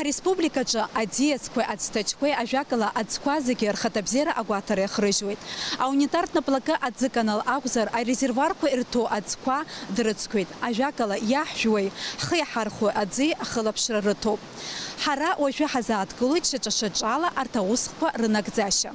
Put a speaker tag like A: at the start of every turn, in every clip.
A: Ҳареспубликаҿы аӡиасқәеи ацҭаҷқәеи ажәакала аӡқәа зегьы рхаҭабзиара агәаҭара иахрыжьуеит. Аунитартә плакы аӡыканал акәзар арезервуарқәа ирҭоу аӡқәа дрыцқәеит. Ажәакала иаҳжәуеи ҳхы иаҳархәои аӡи ахылаԥшра рыҭоуп. Ҳара уажәы ҳазааҭгылоит шаҿа-шаҿала арҭ аусқәа рынагӡашьа.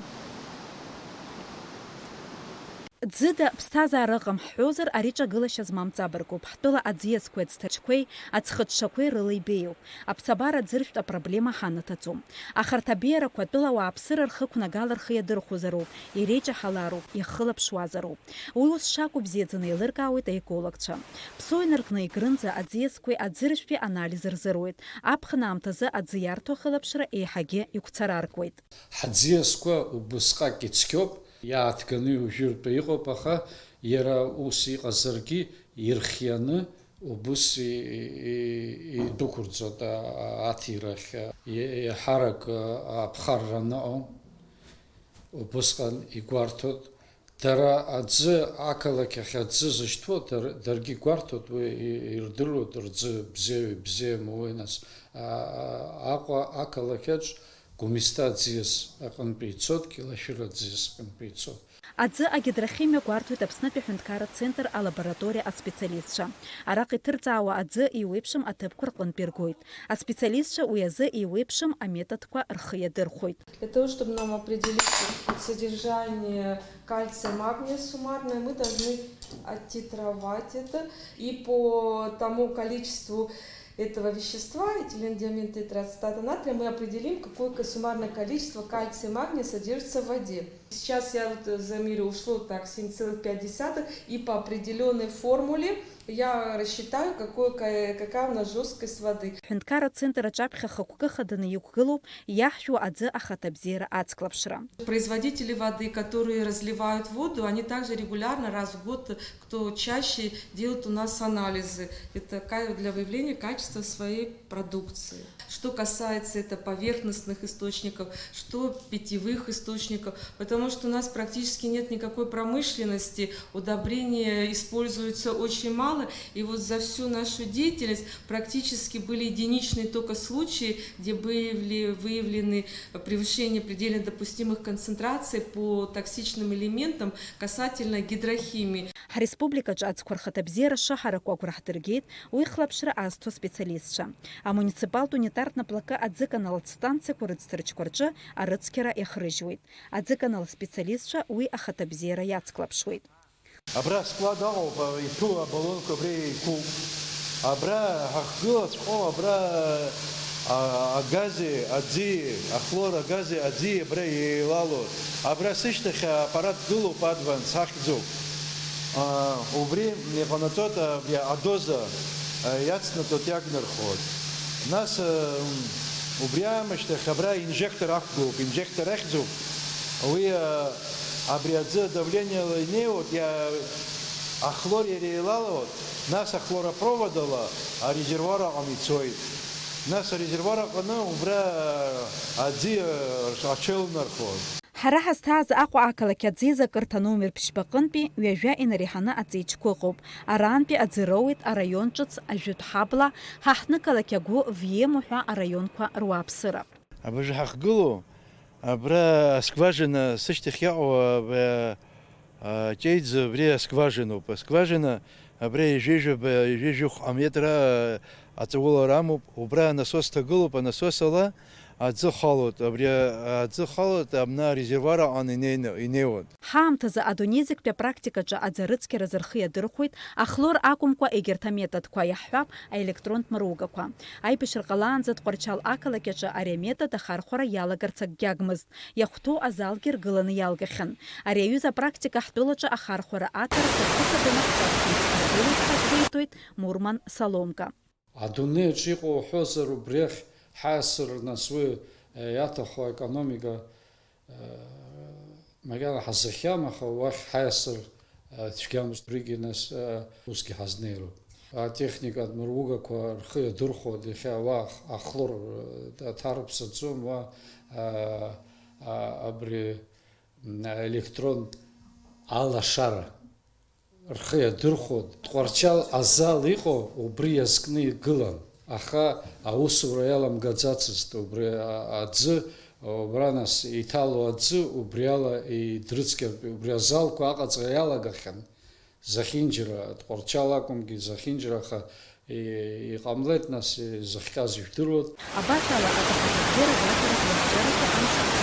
A: Ӡыда ԥсҭазаара ыҟам ҳҳәозар, ари ҿагылашьа змам ҵабыргуп. Ҳтәыла аӡиасқәеи ацҭаҷқәеи ацхыҽҽақәеи рыла ибеиоуп. Аԥсабара аӡыршәтә апроблема ҳанаҭаӡом. Аха арҭ абеиарақәа атәыла ауааԥсыра рхы ықәнагала рхы иадырхәозароуп, иреиҷаҳалароуп, иахылаԥшуазароуп. Уи ус шакәу бзиаӡаны еилыркаауеит аекологцәа. Ԥсоу инаркны икрынӡа аӡиасқәеи аӡыршәтәи анализ рзыруеит. Аԥхын аамҭазы аӡы иарҭо ахылаԥшра еиҳагьы игәцараркуеит.
B: Ҳаӡиасқәа убысҟак ицқьоуп. Иааҭганы иужәыртәы иҟоуп, аха иара ус иҟазаргьы ирхианы убыс идәықәырҵоит аҭирахь. Иҳарак аԥхарра ныҟам, убысҟан игәарҭоит. Дара аӡы ақалақь ахь аӡы зышьҭуа даргьы игәарҭоит, уи ирдыруеит рӡы бзиоуи бзиамоуи. Нас Аҟәа ақалақьаҿ Гәымсҭа аӡиас аҟынтәи ицоит, Кьылашәыр аӡиас аҟынтәи ицоит.
A: Аӡы агидрохимиа гәарҭоит Аԥснытәи аҳәынҭқарратә центр алабораториа аспециалистцәа. Араҟа иҭырҵаауа аӡы еиуеиԥшым аҭыԥқәа рҟынтә иргоит. Аспециалистцәа уи азы еиуеиԥшым аметодқәа рхы иадырхәоит.
C: Для того, чтобы нам определить содержание кальция, магния суммарное, мы должны оттитровать это, и по тому количеству этого вещества, этилендиамин-тетрацетата натрия, мы определим, какое суммарное количество кальция и магния содержится в воде. Сейчас я замерю, ушло так 7,5, и по определенной формуле я рассчитаю, какая у нас жесткость воды.
A: Аҳәынҭқарратә центр аҿаԥхьа хықәкы хаданы иқәгылоуп иаҳжәуа аӡы ахаҭабзиара ацклаԥшра.
C: Производители воды, которые разливают воду, они также регулярно, раз в год, кто чаще, делают у нас анализы. Это для выявления качества своей продукции. Что касается это поверхностных источников, что питьевых источников, потому что у нас практически нет никакой промышленности, удобрения используются очень мало, и вот за всю нашу деятельность практически были единичные только случаи, где были выявлены превышение предельно допустимых концентраций по токсичным элементам касательно гидрохимии.
A: Ҳареспубликаҿы аӡқәа рхаҭабзиара шыҳараку агәра ҳдыргеит уи ихлаԥшра азҭо аспециалистцәа. Амуниципалтә унитартә наплакы аӡыканал станциақәа рыӡҭарчқәа рҿы арыцқьара иахрыжьуеит. Аӡыканал аспециалистцәа уи ахаҭабзиара иацклаԥшуеит.
D: Абра склад аҟоуп, иҭәу абалонқәа абра еиқәуп. Абра ҳахгылаҵәҟьоу, абра агази, аӡи, ахлор агази, аӡи абра еилалоит. Абра сышьҭахь аппарат гылоуп адванс ахьӡуп. Убри иҟанаҵоит адоза иацнаҵоит иагнархоит. Нас убри аамышьҭахь абра инжектор ақәгылоуп, инжектор ахьӡуп. Уи абри аӡы давлениала инеиуеит, ахлор иара еилалоит, нас ахлоропроводала арезервуар аҟны ицоит. Нас арезервуар аҟны убра аӡы аҽеилнархоит.
A: Ҳара ҳазҭааз Аҟәа ақалақь аӡиезакырҭа номер ԥшьбаҟынтәи ҩажәа инареиҳаны аҵеиџьқәа ыҟоуп. Араантәи аӡы роуеит араион ҿыц ажәытә ҳабла, ҳа ҳныкалақь агәы Виемо ҳәа араионқәа руааԥсыра.
D: Абыжа ҳахгылоу, абра аскважина сышьҭахь иаҟоу ҷеиӡа абри аскважиноуп. Аскважина абра ижәижәыхә аметра аҵаулара амоуп. Убра анасос ҭагылоуп, анасос ала аӡы халоит, абри аӡы халоит абна арезервуар аҟны инеиуеит.
A: Ҳаамҭазы адунеи зегьтәи апрактикаҿы аӡы арыцқьаразы рхы иадырхәоит ахлор акәымкәа егьырҭ аметодқәа, иаҳҳәап аелектронтә мыругақәа. Аибашьра ҟалаанӡа Тҟәарчал ақалақь аҿы ари аметод ахархәара иалагарц акгьы агмызт. Иахәҭоу азалгьы ргыланы иалгахьан. Ари аҩыза апрактика ҳтәылаҿы ахархәара аҭара хықәкы ҳазгәеиҭоит Мурман Саломка.
B: Адунеиаҿ иҟоу уҳәозар убри ахь ҳаасыр нас уи иаҭаху аекономика макьана ҳазахьам, аха уахь ҳаиасыр цәгьамызт. Убригьы нас усгьы ҳазнеироуп. Атехникатә мыругақәа рхы иадырхәоит, иахьа уа ахлор ҭарыԥсаӡом, уа абри електрон алашара рхы иадырхәоит. Тҟәарчал азал иҟоу убри иазкны игылан. аха аусура иаламгаӡацызт убри аӡы убранас иҭало аӡы убри ала идрыцқьартә убри азалқәа аҟаҵара иалагахьан зехьынџьара Тҟәарчал акәымгьы зехьынџьара аха иҟамлеит нас изыхҟьаз ижәдыруаз.
A: Абас ала аҭахәыцәгьы ргәаҭаратә иахьӡарақәа амшала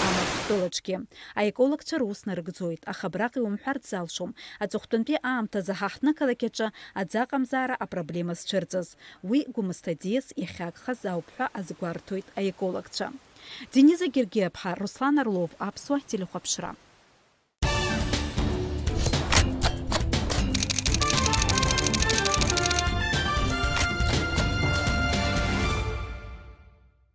A: амаҳәтәылаҿгьы. Аекологцәа рус нарыгӡоит, аха абраҟа иумҳәарц залшом. Аҵыхәтәантәи аамҭазы ҳаҳҭнықалақь аҿы аӡаҟамзаара апроблема зцәырҵыз. Уи гәымсҭа аӡиас иахьагхаз ауп ҳәа азгәарҭоит аекологцәа. Дениза Гергиаԥҳа, Руслан Орлов, Аԥсуа телехәаԥшра.